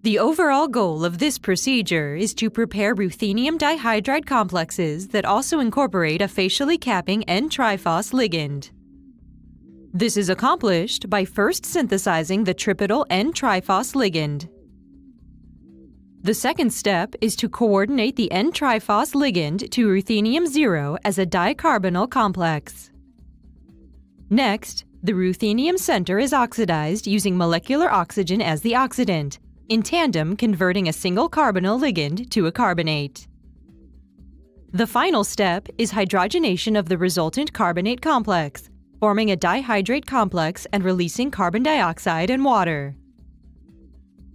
The overall goal of this procedure is to prepare ruthenium dihydride complexes that also incorporate a facially capping N-triphos ligand. This is accomplished by first synthesizing the tripetal N-triphos ligand. The second step is to coordinate the N-triphos ligand to ruthenium 0 as a dicarbonyl complex. Next, the ruthenium center is oxidized using molecular oxygen as the oxidant, in tandem converting a single carbonyl ligand to a carbonate. The final step is hydrogenation of the resultant carbonate complex, forming a dihydrate complex and releasing carbon dioxide and water.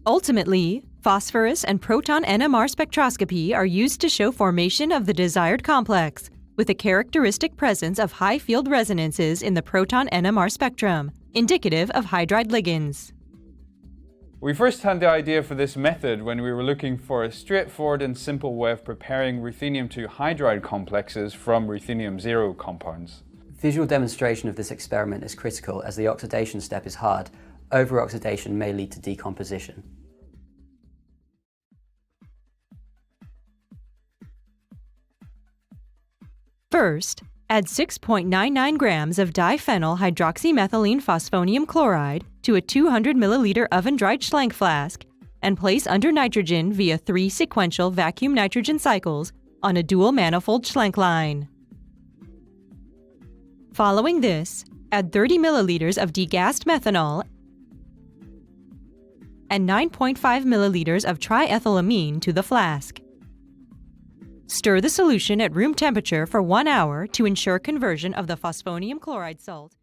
Ultimately, phosphorus and proton NMR spectroscopy are used to show formation of the desired complex, with a characteristic presence of high field resonances in the proton NMR spectrum, indicative of hydride ligands. We first had the idea for this method when we were looking for a straightforward and simple way of preparing ruthenium 2 hydride complexes from ruthenium 0 compounds. Visual demonstration of this experiment is critical as the oxidation step is hard. Over-oxidation may lead to decomposition. First, add 6.99 grams of diphenyl hydroxymethylene phosphonium chloride to a 200 milliliter oven-dried Schlenk flask and place under nitrogen via 3 sequential vacuum nitrogen cycles on a dual manifold Schlenk line. Following this, add 30 milliliters of degassed methanol and 9.5 milliliters of triethylamine to the flask. Stir the solution at room temperature for 1 hour to ensure conversion of the phosphonium chloride salt